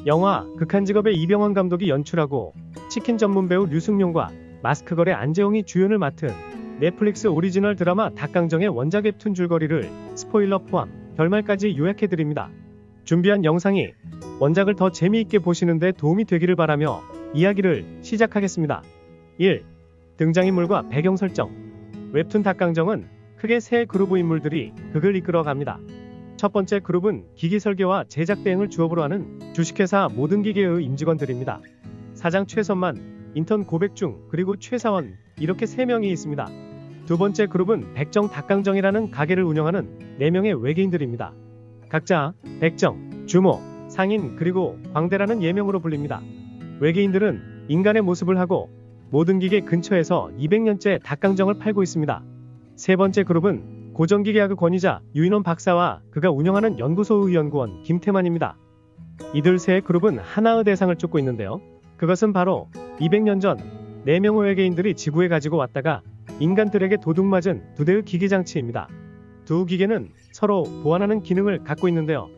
영화 극한 직업의 이병헌 감독이 연출하고 치킨 전문 배우 류승룡과 마스크 거래 안재홍이 주연을 맡은 넷플릭스 오리지널 드라마 닭강정의 원작 웹툰 줄거리를 스포일러 포함 결말까지 요약해드립니다. 준비한 영상이 원작을 더 재미있게 보시는데 도움이 되기를 바라며 이야기를 시작하겠습니다. 1. 등장인물과 배경 설정. 웹툰 닭강정은 크게 세 그룹의 인물들이 극을 이끌어갑니다. 첫 번째 그룹은 기기 설계와 제작 대행을 주업으로 하는 주식회사 모든기계의 임직원들입니다. 사장 최선만, 인턴 고백중, 그리고 최사원, 이렇게 3명이 있습니다. 두 번째 그룹은 백정 닭강정이라는 가게를 운영하는 4명의 외계인들입니다. 각자 백정, 주모, 상인, 그리고 광대라는 예명으로 불립니다. 외계인들은 인간의 모습을 하고 모든기계 근처에서 200년째 닭강정을 팔고 있습니다. 세 번째 그룹은 고전기계학의 권위자 유인원 박사와 그가 운영하는 연구소의 연구원 김태만입니다. 이들 세 그룹은 하나의 대상을 쫓고 있는데요. 그것은 바로 200년 전 4명의 외계인들이 지구에 가지고 왔다가 인간들에게 도둑맞은 2대의 기계장치입니다. 두 기계는 서로 보완하는 기능을 갖고 있는데요.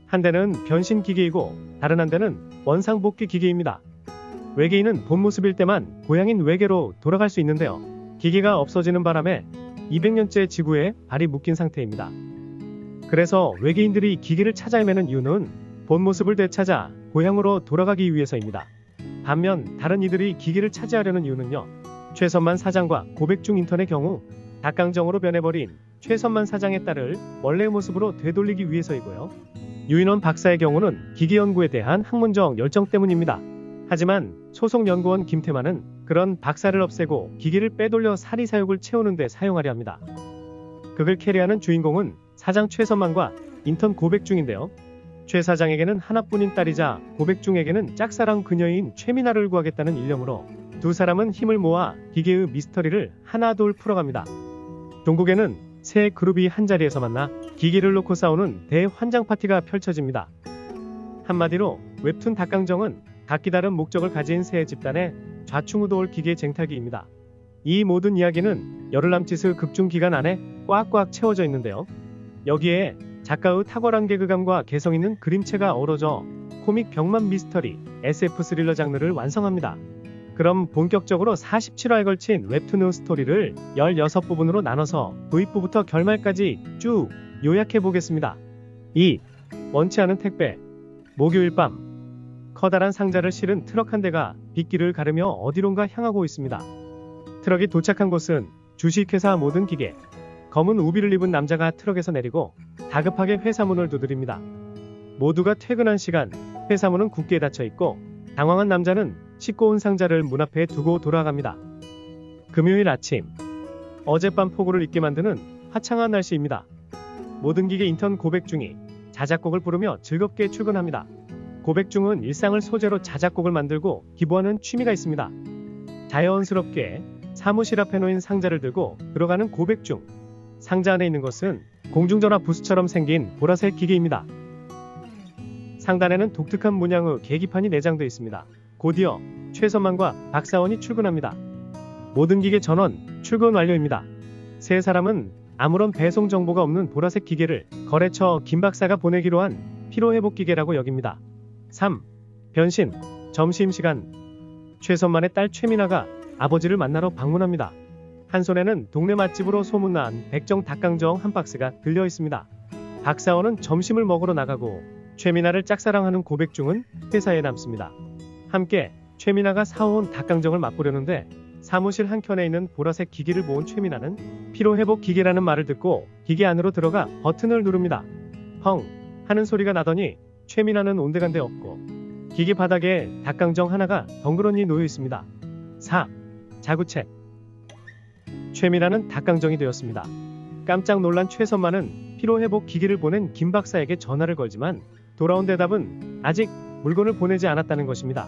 한 대는 변신 기계이고 다른 한 대는 원상복귀 기계입니다. 외계인은 본 모습일 때만 고향인 외계로 돌아갈 수 있는데요. 기계가 없어지는 바람에 200년째 지구에 발이 묶인 상태입니다. 그래서 외계인들이 기계를 찾아 헤매는 이유는 본 모습을 되찾아 고향으로 돌아가기 위해서입니다. 반면 다른 이들이 기계를 차지하려는 이유는요. 최선만 사장과 고백중 인턴의 경우 닭강정으로 변해버린 최선만 사장의 딸을 원래의 모습으로 되돌리기 위해서이고요. 유인원 박사의 경우는 기계 연구에 대한 학문적 열정 때문입니다. 하지만 소속 연구원 김태만은 그런 박사를 없애고 기계를 빼돌려 사리사욕을 채우는 데 사용하려 합니다. 그걸 캐리하는 주인공은 사장 최선만과 인턴 고백중인데요. 최 사장에게는 하나뿐인 딸이자 고백중에게는 짝사랑 그녀인 최미나를 구하겠다는 일념으로 두 사람은 힘을 모아 기계의 미스터리를 하나둘 풀어갑니다. 종국에는 세 그룹이 한자리에서 만나 기계를 놓고 싸우는 대환장 파티가 펼쳐집니다. 한마디로 웹툰 닭강정은 각기 다른 목적을 가진 세 집단의 좌충우돌 기계 쟁탈기입니다. 이 모든 이야기는 열흘남짓의 극중 기간 안에 꽉꽉 채워져 있는데요. 여기에 작가의 탁월한 개그감과 개성 있는 그림체가 어우러져 코믹 병만 미스터리, SF 스릴러 장르를 완성합니다. 그럼 본격적으로 47화에 걸친 웹툰의 스토리를 16부분으로 나눠서 도입부부터 결말까지 쭉 요약해보겠습니다. 2. 원치 않은 택배. 목요일 밤 커다란 상자를 실은 트럭 한 대가 빗길을 가르며 어디론가 향하고 있습니다. 트럭이 도착한 곳은 주식회사 모든 기계. 검은 우비를 입은 남자가 트럭에서 내리고 다급하게 회사 문을 두드립니다. 모두가 퇴근한 시간, 회사 문은 굳게 닫혀 있고 당황한 남자는 싣고 온 상자를 문 앞에 두고 돌아갑니다. 금요일 아침, 어젯밤 폭우를 잊게 만드는 화창한 날씨입니다. 모든 기계 인턴 고백중이 자작곡을 부르며 즐겁게 출근합니다. 고백중은 일상을 소재로 자작곡을 만들고 기부하는 취미가 있습니다. 자연스럽게 사무실 앞에 놓인 상자를 들고 들어가는 고백중. 상자 안에 있는 것은 공중전화 부스처럼 생긴 보라색 기계입니다. 상단에는 독특한 문양의 계기판이 내장되어 있습니다. 곧이어 최선만과 박사원이 출근합니다. 모든 기계 전원 출근 완료입니다. 세 사람은 아무런 배송 정보가 없는 보라색 기계를 거래처 김 박사가 보내기로 한 피로회복 기계라고 여깁니다. 3. 변신. 점심시간. 최선만의 딸 최미나가 아버지를 만나러 방문합니다. 한 손에는 동네 맛집으로 소문난 백정 닭강정 한 박스가 들려 있습니다. 박사원은 점심을 먹으러 나가고 최미나를 짝사랑하는 고백중은 회사에 남습니다. 함께 최미나가 사온 닭강정을 맛보려는데 사무실 한켠에 있는 보라색 기기를 모은 최미나는 피로회복 기계라는 말을 듣고 기계 안으로 들어가 버튼을 누릅니다. 펑 하는 소리가 나더니 최미나는 온데간데 없고 기계 바닥에 닭강정 하나가 덩그러니 놓여 있습니다. 4. 자구책. 최미나는 닭강정이 되었습니다. 깜짝 놀란 최선만은 피로회복 기기를 보낸 김 박사에게 전화를 걸지만 돌아온 대답은 아직 물건을 보내지 않았다는 것입니다.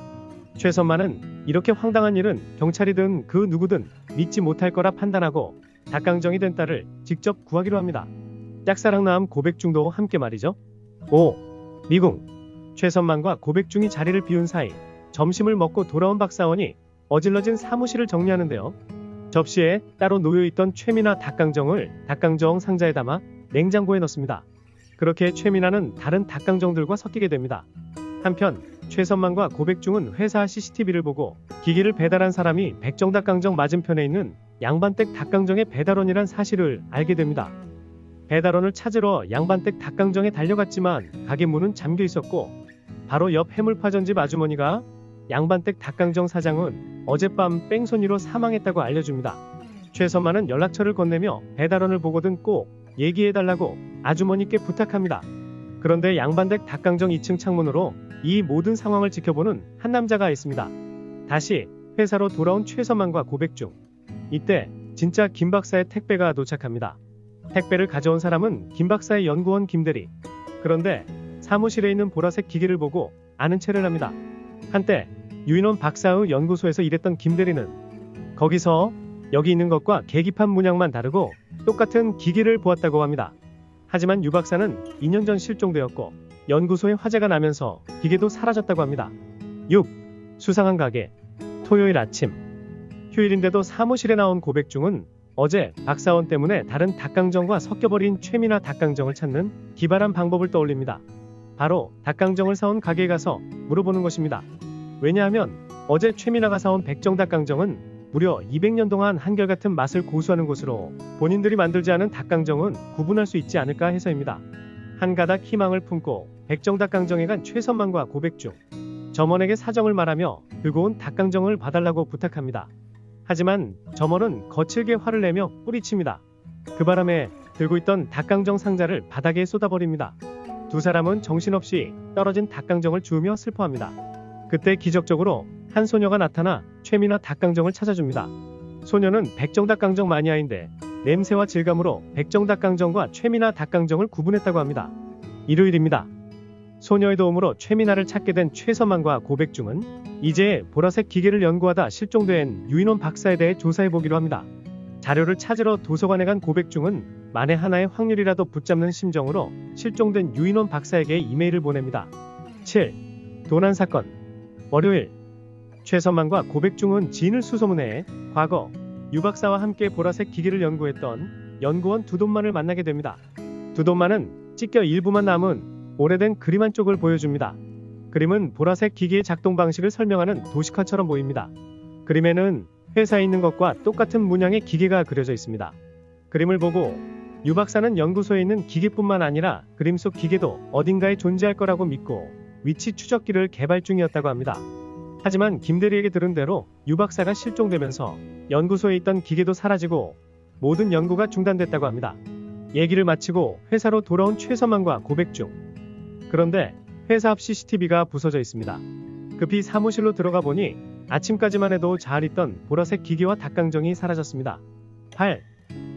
최선만은 이렇게 황당한 일은 경찰이든 그 누구든 믿지 못할 거라 판단하고 닭강정이 된 딸을 직접 구하기로 합니다. 짝사랑남 고백중도 함께 말이죠. 5. 미궁. 최선만과 고백중이 자리를 비운 사이 점심을 먹고 돌아온 박사원이 어질러진 사무실을 정리하는데요. 접시에 따로 놓여있던 최미나 닭강정을 닭강정 상자에 담아 냉장고에 넣습니다. 그렇게 최미나는 다른 닭강정들과 섞이게 됩니다. 한편 최선만과 고백중은 회사 CCTV를 보고 기기를 배달한 사람이 백정닭강정 맞은편에 있는 양반댁 닭강정의 배달원이란 사실을 알게 됩니다. 배달원을 찾으러 양반댁 닭강정에 달려갔지만 가게 문은 잠겨 있었고 바로 옆 해물파전집 아주머니가 양반댁 닭강정 사장은 어젯밤 뺑소니로 사망했다고 알려줍니다. 최선만은 연락처를 건네며 배달원을 보고든 꼭 얘기해달라고 아주머니께 부탁합니다. 그런데 양반댁 닭강정 2층 창문으로 이 모든 상황을 지켜보는 한 남자가 있습니다. 다시 회사로 돌아온 최선만과 고백중. 이때 진짜 김 박사의 택배가 도착합니다. 택배를 가져온 사람은 김 박사의 연구원 김대리. 그런데 사무실에 있는 보라색 기계를 보고 아는 체를 합니다. 한때 유인원 박사의 연구소에서 일했던 김대리는 거기서 여기 있는 것과 계기판 문양만 다르고 똑같은 기계를 보았다고 합니다. 하지만 유 박사는 2년 전 실종되었고 연구소에 화재가 나면서 기계도 사라졌다고 합니다. 6. 수상한 가게. 토요일 아침. 휴일인데도 사무실에 나온 고백중은 어제 박사원 때문에 다른 닭강정과 섞여버린 최민아 닭강정을 찾는 기발한 방법을 떠올립니다. 바로 닭강정을 사온 가게에 가서 물어보는 것입니다. 왜냐하면 어제 최민아가 사온 백정닭강정은 무려 200년 동안 한결같은 맛을 고수하는 곳으로 본인들이 만들지 않은 닭강정은 구분할 수 있지 않을까 해서입니다. 한 가닥 희망을 품고 백정닭강정에 간 최선만과 고백중. 점원에게 사정을 말하며 들고 온 닭강정을 봐달라고 부탁합니다. 하지만 점원은 거칠게 화를 내며 뿌리칩니다. 그 바람에 들고 있던 닭강정 상자를 바닥에 쏟아버립니다. 두 사람은 정신없이 떨어진 닭강정을 주우며 슬퍼합니다. 그때 기적적으로 한 소녀가 나타나 최민아 닭강정을 찾아줍니다. 소녀는 백정닭강정 마니아인데 냄새와 질감으로 백정닭강정과 최민아 닭강정을 구분했다고 합니다. 일요일입니다. 소녀의 도움으로 최민아를 찾게 된 최선만과 고백중은 이제 보라색 기계를 연구하다 실종된 유인원 박사에 대해 조사해보기로 합니다. 자료를 찾으러 도서관에 간 고백중은 만에 하나의 확률이라도 붙잡는 심정으로 실종된 유인원 박사에게 이메일을 보냅니다. 7. 도난 사건. 월요일. 최선만과 고백중은 지인을 수소문해 과거 유 박사와 함께 보라색 기계를 연구했던 연구원 두돈만을 만나게 됩니다. 두돈만은 찢겨 일부만 남은 오래된 그림 한 쪽을 보여줍니다. 그림은 보라색 기계의 작동 방식을 설명하는 도식화처럼 보입니다. 그림에는 회사에 있는 것과 똑같은 문양의 기계가 그려져 있습니다. 그림을 보고 유 박사는 연구소에 있는 기계뿐만 아니라 그림 속 기계도 어딘가에 존재할 거라고 믿고 위치 추적기를 개발 중이었다고 합니다. 하지만 김대리에게 들은 대로 유 박사가 실종되면서 연구소에 있던 기계도 사라지고 모든 연구가 중단됐다고 합니다. 얘기를 마치고 회사로 돌아온 최선만과 고백중. 그런데 회사 앞 CCTV가 부서져 있습니다. 급히 사무실로 들어가 보니 아침까지만 해도 잘 있던 보라색 기계와 닭강정이 사라졌습니다. 8.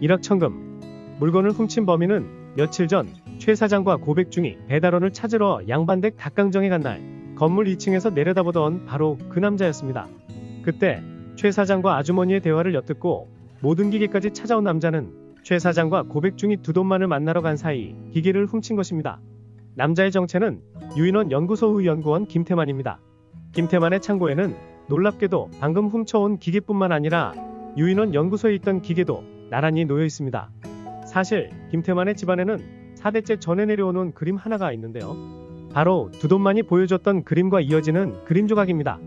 일확천금. 물건을 훔친 범인은 며칠 전 최 사장과 고백중이 배달원을 찾으러 양반댁 닭강정에 간 날 건물 2층에서 내려다보던 바로 그 남자였습니다. 그때 최 사장과 아주머니의 대화를 엿듣고 모든 기계까지 찾아온 남자는 최 사장과 고백중이 두돈만을 만나러 간 사이 기계를 훔친 것입니다. 남자의 정체는 유인원 연구소의 연구원 김태만입니다. 김태만의 창고에는 놀랍게도 방금 훔쳐온 기계뿐만 아니라 유인원 연구소에 있던 기계도 나란히 놓여 있습니다. 사실 김태만의 집안에는 4대째 전해 내려오는 그림 하나가 있는데요. 바로 두돈만이 보여줬던 그림과 이어지는 그림 조각입니다.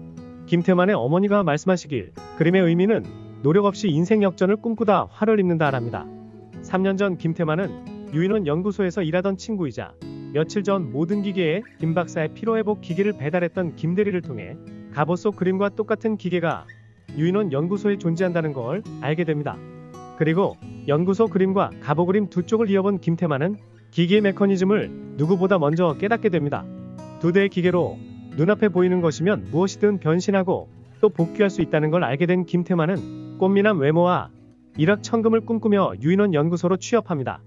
김태만의 어머니가 말씀하시길 그림의 의미는 노력 없이 인생 역전을 꿈꾸다 화를 입는다랍니다. 3년 전 김태만은 유인원 연구소에서 일하던 친구이자 며칠 전 모든 기계에 김 박사의 피로회복 기계를 배달했던 김대리를 통해 갑옷 속 그림과 똑같은 기계가 유인원 연구소에 존재한다는 걸 알게 됩니다. 그리고 연구소 그림과 갑옷 그림 두 쪽을 이어본 김태만은 기계의 메커니즘을 누구보다 먼저 깨닫게 됩니다. 두 대의 기계로 눈앞에 보이는 것이면 무엇이든 변신하고 또 복귀할 수 있다는 걸 알게 된 김태만은 꽃미남 외모와 일확천금을 꿈꾸며 유인원 연구소로 취업합니다.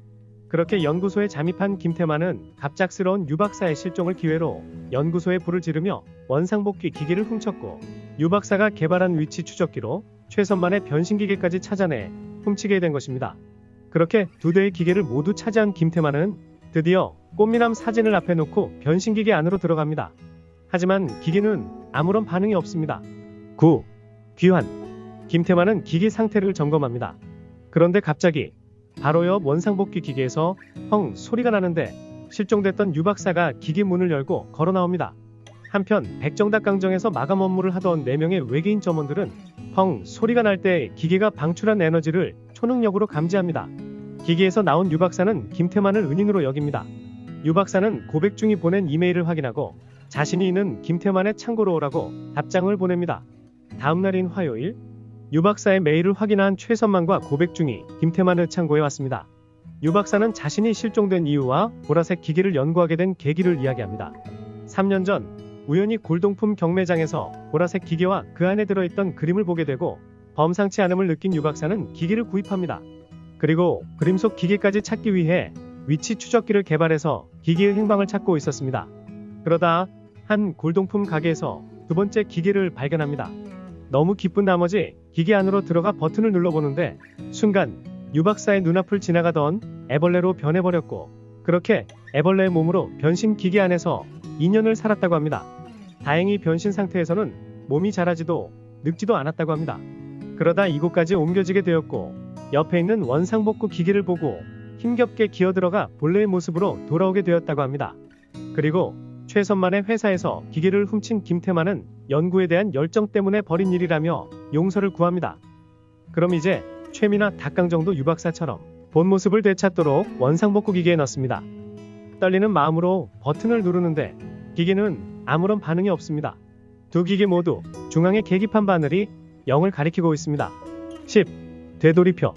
그렇게 연구소에 잠입한 김태만은 갑작스러운 유 박사의 실종을 기회로 연구소에 불을 지르며 원상복귀 기기를 훔쳤고 유 박사가 개발한 위치 추적기로 최선만의 변신기계까지 찾아내 훔치게 된 것입니다. 그렇게 두 대의 기계를 모두 차지한 김태만은 드디어 꽃미남 사진을 앞에 놓고 변신기계 안으로 들어갑니다. 하지만 기계는 아무런 반응이 없습니다. 9. 귀환. 김태만은 기계 상태를 점검합니다. 그런데 갑자기 바로 옆 원상복귀 기계에서 펑 소리가 나는데 실종됐던 유 박사가 기계 문을 열고 걸어 나옵니다. 한편 백정닭강정에서 마감 업무를 하던 4명의 외계인 점원들은 펑 소리가 날 때 기계가 방출한 에너지를 초능력으로 감지합니다. 기계에서 나온 유 박사는 김태만을 은인으로 여깁니다. 유 박사는 고백중이 보낸 이메일을 확인하고 자신이 있는 김태만의 창고로 오라고 답장을 보냅니다. 다음날인 화요일, 유 박사의 메일을 확인한 최선만과 고백중이 김태만의 창고에 왔습니다. 유 박사는 자신이 실종된 이유와 보라색 기계를 연구하게 된 계기를 이야기합니다. 3년 전 우연히 골동품 경매장에서 보라색 기계와 그 안에 들어있던 그림을 보게 되고 범상치 않음을 느낀 유 박사는 기계를 구입합니다. 그리고 그림 속 기계까지 찾기 위해 위치 추적기를 개발해서 기계의 행방을 찾고 있었습니다. 그러다 한 골동품 가게에서 두 번째 기계를 발견합니다. 너무 기쁜 나머지 기계 안으로 들어가 버튼을 눌러보는데 순간 유 박사의 눈앞을 지나가던 애벌레로 변해버렸고 그렇게 애벌레의 몸으로 변신 기계 안에서 2년을 살았다고 합니다. 다행히 변신 상태에서는 몸이 자라지도 늙지도 않았다고 합니다. 그러다 이곳까지 옮겨지게 되었고 옆에 있는 원상복구 기계를 보고 힘겹게 기어들어가 본래의 모습으로 돌아오게 되었다고 합니다. 그리고 최선만의 회사에서 기계를 훔친 김태만은 연구에 대한 열정 때문에 벌인 일이라며 용서를 구합니다. 그럼 이제 최미나 닭강정도 유 박사처럼 본 모습을 되찾도록 원상복구 기계에 넣습니다. 떨리는 마음으로 버튼을 누르는데 기계는 아무런 반응이 없습니다. 두 기계 모두 중앙의 계기판 바늘이 0을 가리키고 있습니다. 10. 되돌이표.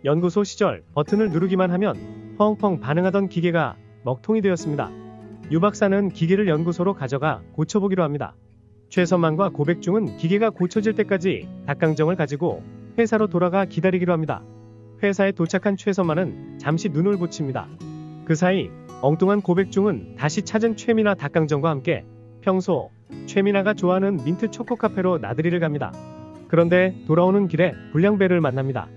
연구소 시절 버튼을 누르기만 하면 펑펑 반응하던 기계가 먹통이 되었습니다. 유 박사는 기계를 연구소로 가져가 고쳐보기로 합니다. 최선만과 고백중은 기계가 고쳐질 때까지 닭강정을 가지고 회사로 돌아가 기다리기로 합니다. 회사에 도착한 최선만은 잠시 눈을 붙입니다. 그 사이 엉뚱한 고백중은 다시 찾은 최미나 닭강정과 함께 평소 최미나가 좋아하는 민트 초코 카페로 나들이를 갑니다. 그런데 돌아오는 길에 불량배를 만납니다.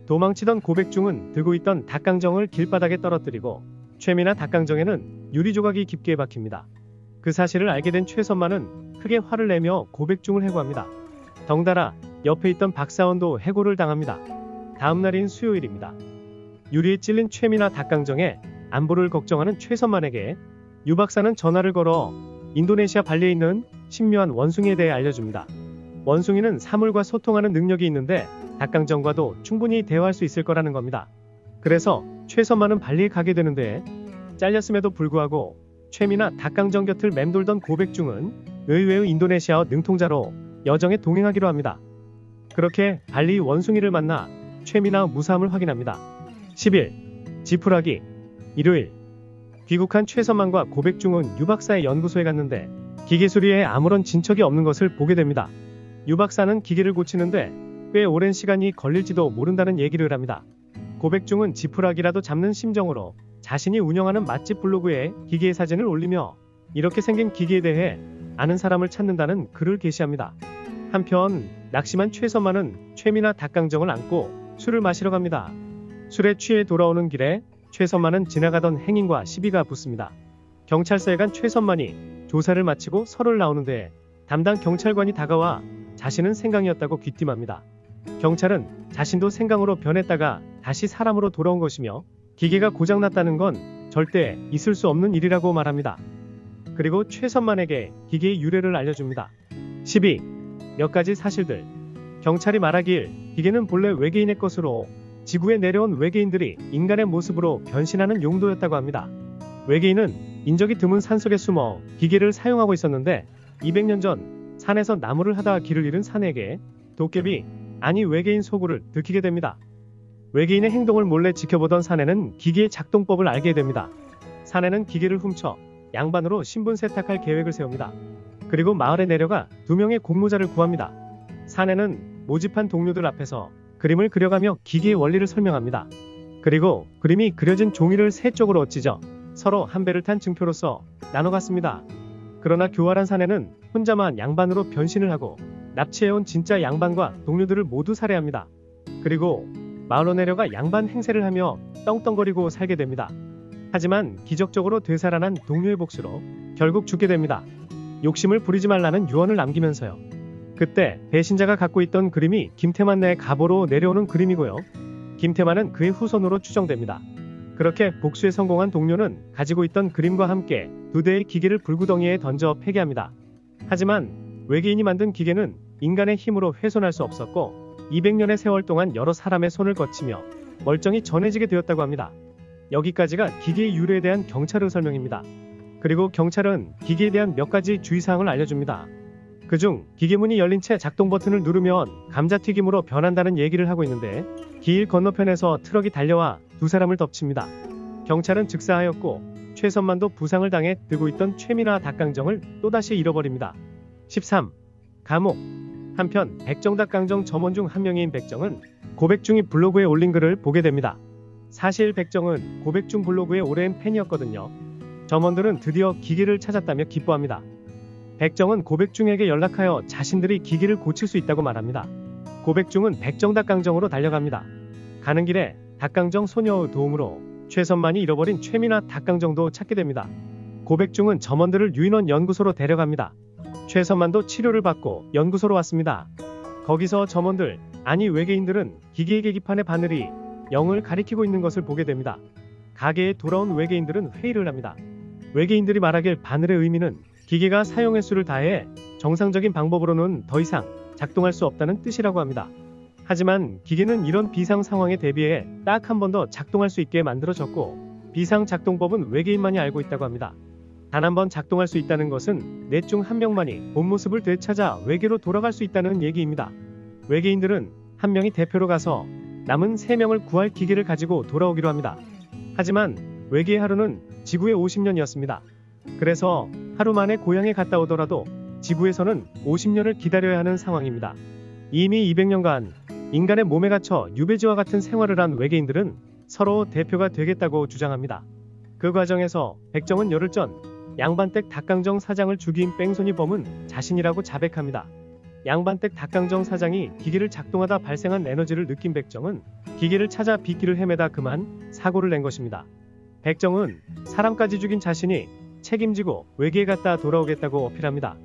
도망치던 고백중은 들고 있던 닭강정을 길바닥에 떨어뜨리고 최미나 닭강정에는 유리 조각이 깊게 박힙니다. 그 사실을 알게 된 최선만은 크게 화를 내며 고백중을 해고합니다. 덩달아 옆에 있던 박사원도 해고를 당합니다. 다음날인 수요일입니다. 유리에 찔린 최미나 닭강정의 안보를 걱정하는 최선만에게 유 박사는 전화를 걸어 인도네시아 발리에 있는 신묘한 원숭이에 대해 알려줍니다. 원숭이는 사물과 소통하는 능력이 있는데 닭강정과도 충분히 대화할 수 있을 거라는 겁니다. 그래서 최선만은 발리에 가게 되는데 잘렸음에도 불구하고 최미나 닭강정 곁을 맴돌던 고백중은 의외의 인도네시아어 능통자로 여정에 동행하기로 합니다. 그렇게 발리 원숭이를 만나 최미나 무사함을 확인합니다. 10일 지푸라기. 일요일 귀국한 최선만과 고백중은 유 박사의 연구소에 갔는데 기계 수리에 아무런 진척이 없는 것을 보게 됩니다. 유 박사는 기계를 고치는데 꽤 오랜 시간이 걸릴지도 모른다는 얘기를 합니다. 고백중은 지푸라기라도 잡는 심정으로 자신이 운영하는 맛집 블로그에 기계의 사진을 올리며 이렇게 생긴 기계에 대해 아는 사람을 찾는다는 글을 게시합니다. 한편 낙심한 최선만은 최미나 닭강정을 안고 술을 마시러 갑니다. 술에 취해 돌아오는 길에 최선만은 지나가던 행인과 시비가 붙습니다. 경찰서에 간 최선만이 조사를 마치고 서를 나오는데 담당 경찰관이 다가와 자신은 생강이었다고 귀띔합니다. 경찰은 자신도 생강으로 변했다가 다시 사람으로 돌아온 것이며 기계가 고장났다는 건 절대 있을 수 없는 일이라고 말합니다. 그리고 최선만에게 기계의 유래를 알려줍니다. 12. 몇 가지 사실들. 경찰이 말하길 기계는 본래 외계인의 것으로 지구에 내려온 외계인들이 인간의 모습으로 변신하는 용도였다고 합니다. 외계인은 인적이 드문 산속에 숨어 기계를 사용하고 있었는데 200년 전 산에서 나무를 하다가 길을 잃은 산에게 도깨비, 아니 외계인 소굴을 들키게 됩니다. 외계인의 행동을 몰래 지켜보던 사내는 기계의 작동법을 알게 됩니다. 사내는 기계를 훔쳐 양반으로 신분 세탁할 계획을 세웁니다. 그리고 마을에 내려가 2명의 공모자를 구합니다. 사내는 모집한 동료들 앞에서 그림을 그려가며 기계의 원리를 설명합니다. 그리고 그림이 그려진 종이를 세 쪽으로 찢어 서로 한 배를 탄 증표로서 나눠갔습니다. 그러나 교활한 사내는 혼자만 양반으로 변신을 하고 납치해온 진짜 양반과 동료들을 모두 살해합니다. 그리고 마을로 내려가 양반 행세를 하며 떵떵거리고 살게 됩니다. 하지만 기적적으로 되살아난 동료의 복수로 결국 죽게 됩니다. 욕심을 부리지 말라는 유언을 남기면서요. 그때 배신자가 갖고 있던 그림이 김태만 내의 갑오로 내려오는 그림이고요. 김태만은 그의 후손으로 추정됩니다. 그렇게 복수에 성공한 동료는 가지고 있던 그림과 함께 2대의 기계를 불구덩이에 던져 폐기합니다. 하지만 외계인이 만든 기계는 인간의 힘으로 훼손할 수 없었고 200년의 세월 동안 여러 사람의 손을 거치며 멀쩡히 전해지게 되었다고 합니다. 여기까지가 기계의 유래에 대한 경찰의 설명입니다. 그리고 경찰은 기계에 대한 몇 가지 주의사항을 알려줍니다. 그중 기계문이 열린 채 작동 버튼을 누르면 감자튀김으로 변한다는 얘기를 하고 있는데 길 건너편에서 트럭이 달려와 두 사람을 덮칩니다. 경찰은 즉사하였고 최선만도 부상을 당해 들고 있던 최민아 닭강정을 또다시 잃어버립니다. 13. 감옥. 한편 백정 닭강정 점원 중 한 명인 백정은 고백중이 블로그에 올린 글을 보게 됩니다. 사실 백정은 고백중 블로그의 오랜 팬이었거든요. 점원들은 드디어 기계를 찾았다며 기뻐합니다. 백정은 고백중에게 연락하여 자신들이 기계를 고칠 수 있다고 말합니다. 고백중은 백정 닭강정으로 달려갑니다. 가는 길에 닭강정 소녀의 도움으로 최선만이 잃어버린 최민아 닭강정도 찾게 됩니다. 고백중은 점원들을 유인원 연구소로 데려갑니다. 최선만도 치료를 받고 연구소로 왔습니다. 거기서 점원들, 아니 외계인들은 기계의 계기판의 바늘이 0을 가리키고 있는 것을 보게 됩니다. 가게에 돌아온 외계인들은 회의를 합니다. 외계인들이 말하길 바늘의 의미는 기계가 사용 횟수를 다해 정상적인 방법으로는 더 이상 작동할 수 없다는 뜻이라고 합니다. 하지만 기계는 이런 비상 상황에 대비해 딱 한 번 더 작동할 수 있게 만들어졌고 비상 작동법은 외계인만이 알고 있다고 합니다. 단 한 번 작동할 수 있다는 것은 넷 중 한 명만이 본 모습을 되찾아 외계로 돌아갈 수 있다는 얘기입니다. 외계인들은 한 명이 대표로 가서 남은 3명을 구할 기계를 가지고 돌아오기로 합니다. 하지만 외계의 하루는 지구의 50년이었습니다. 그래서 하루 만에 고향에 갔다 오더라도 지구에서는 50년을 기다려야 하는 상황입니다. 이미 200년간 인간의 몸에 갇혀 유배지와 같은 생활을 한 외계인들은 서로 대표가 되겠다고 주장합니다. 그 과정에서 백정은 열흘 전 양반댁 닭강정 사장을 죽인 뺑소니 범은 자신이라고 자백합니다. 양반댁 닭강정 사장이 기계를 작동하다 발생한 에너지를 느낀 백정은 기계를 찾아 빗길을 헤매다 그만 사고를 낸 것입니다. 백정은 사람까지 죽인 자신이 책임지고 외계에 갔다 돌아오겠다고 어필합니다.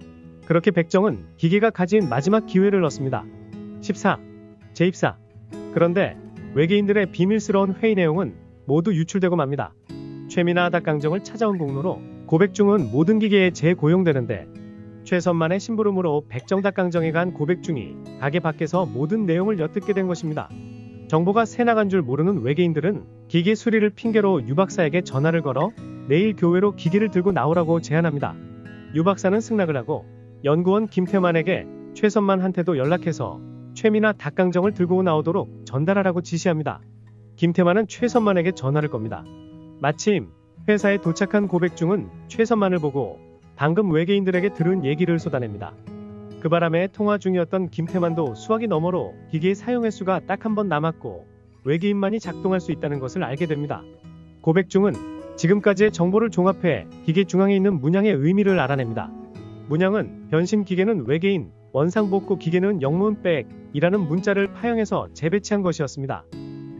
그렇게 백정은 기계가 가진 마지막 기회를 얻습니다. 14. 재입사. 그런데 외계인들의 비밀스러운 회의 내용은 모두 유출되고 맙니다. 최민아 닭강정을 찾아온 공로로 고백중은 모든 기계에 재고용되는데 최선만의 심부름으로 백정 닭강정에 간 고백중이 가게 밖에서 모든 내용을 엿듣게 된 것입니다. 정보가 새나간 줄 모르는 외계인들은 기계 수리를 핑계로 유 박사에게 전화를 걸어 내일 교회로 기계를 들고 나오라고 제안합니다. 유 박사는 승낙을 하고 연구원 김태만에게 최선만한테도 연락해서 최민아 닭강정을 들고 나오도록 전달하라고 지시합니다. 김태만은 최선만에게 전화를 겁니다. 마침 회사에 도착한 고백중은 최선만을 보고 방금 외계인들에게 들은 얘기를 쏟아냅니다. 그 바람에 통화 중이었던 김태만도 수화기 너머로 기계의 사용 횟수가 딱 한 번 남았고 외계인만이 작동할 수 있다는 것을 알게 됩니다. 고백중은 지금까지의 정보를 종합해 기계 중앙에 있는 문양의 의미를 알아냅니다. 문양은 변신 기계는 외계인, 원상복구 기계는 영문백이라는 문자를 파형해서 재배치한 것이었습니다.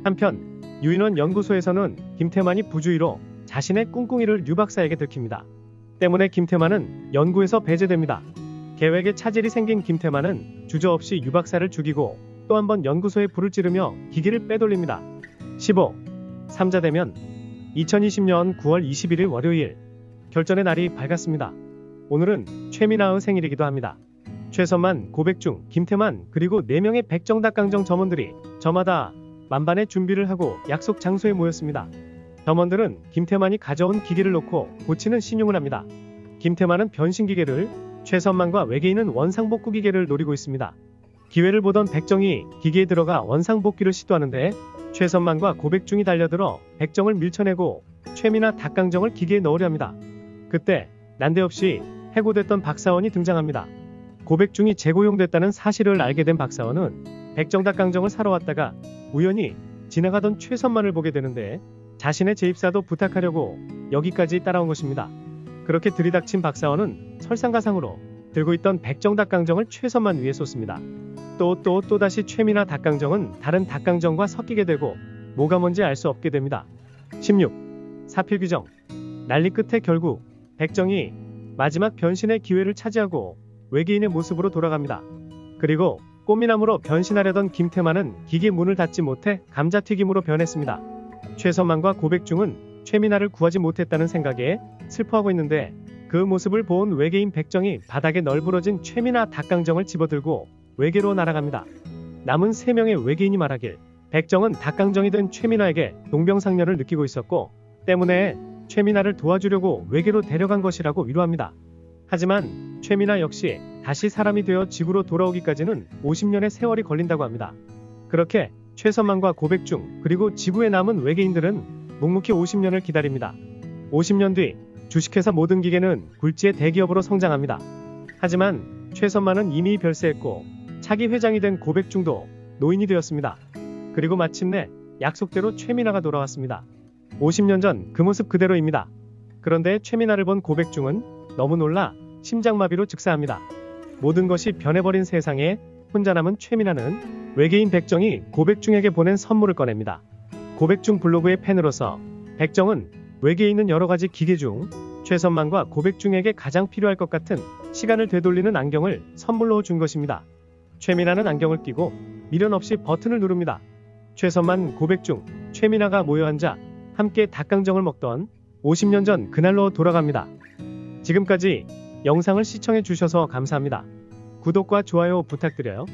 한편 유인원 연구소에서는 김태만이 부주의로 자신의 꿍꿍이를 유 박사에게 들킵니다. 때문에 김태만은 연구에서 배제됩니다. 계획에 차질이 생긴 김태만은 주저없이 유 박사를 죽이고 또 한 번 연구소에 불을 지르며 기계를 빼돌립니다. 15. 삼자대면. 2020년 9월 21일 월요일 결전의 날이 밝았습니다. 오늘은 최민아의 생일이기도 합니다. 최선만, 고백중, 김태만 그리고 4명의 백정 닭강정 점원들이 저마다 만반의 준비를 하고 약속 장소에 모였습니다. 점원들은 김태만이 가져온 기계를 놓고 고치는 신용을 합니다. 김태만은 변신 기계를, 최선만과 외계인은 원상복구 기계를 노리고 있습니다. 기회를 보던 백정이 기계에 들어가 원상복귀를 시도하는데 최선만과 고백중이 달려들어 백정을 밀쳐내고 최민아 닭강정을 기계에 넣으려 합니다. 그때 난데없이 해고됐던 박사원이 등장합니다. 고백중이 재고용됐다는 사실을 알게 된 박사원은 백정 닭강정을 사러 왔다가 우연히 지나가던 최선만을 보게 되는데 자신의 재입사도 부탁하려고 여기까지 따라온 것입니다. 그렇게 들이닥친 박사원은 설상가상으로 들고 있던 백정 닭강정을 최선만 위에 쏟습니다. 또다시 최민아 닭강정은 다른 닭강정과 섞이게 되고 뭐가 뭔지 알 수 없게 됩니다. 16. 사필규정. 난리 끝에 결국 백정이 마지막 변신의 기회를 차지하고 외계인의 모습으로 돌아갑니다. 그리고 꽃미남으로 변신하려던 김태만은 기계 문을 닫지 못해 감자튀김으로 변했습니다. 최선만과 고백중은 최민아를 구하지 못했다는 생각에 슬퍼하고 있는데 그 모습을 본 외계인 백정이 바닥에 널브러진 최미나 닭강정을 집어들고 외계로 날아갑니다. 남은 3명의 외계인이 말하길 백정은 닭강정이 된 최미나에게 동병상련을 느끼고 있었고 때문에 최미나를 도와주려고 외계로 데려간 것이라고 위로합니다. 하지만 최미나 역시 다시 사람이 되어 지구로 돌아오기까지는 50년의 세월이 걸린다고 합니다. 그렇게 최선만과 고백중 그리고 지구에 남은 외계인들은 묵묵히 50년을 기다립니다. 50년 뒤 주식회사 모든 기계는 굴지의 대기업으로 성장합니다. 하지만 최선만은 이미 별세했고 차기 회장이 된 고백중도 노인이 되었습니다. 그리고 마침내 약속대로 최미나가 돌아왔습니다. 50년 전 그 모습 그대로입니다. 그런데 최미나를 본 고백중은 너무 놀라 심장마비로 즉사합니다. 모든 것이 변해버린 세상에 혼자 남은 최미나는 외계인 백정이 고백중에게 보낸 선물을 꺼냅니다. 고백중 블로그의 팬으로서 백정은 외계에 있는 여러가지 기계 중 최선만과 고백중에게 가장 필요할 것 같은 시간을 되돌리는 안경을 선물로 준 것입니다. 최미나는 안경을 끼고 미련 없이 버튼을 누릅니다. 최선만, 고백중, 최미나가 모여 앉아 함께 닭강정을 먹던 50년 전 그날로 돌아갑니다. 지금까지 영상을 시청해 주셔서 감사합니다. 구독과 좋아요 부탁드려요.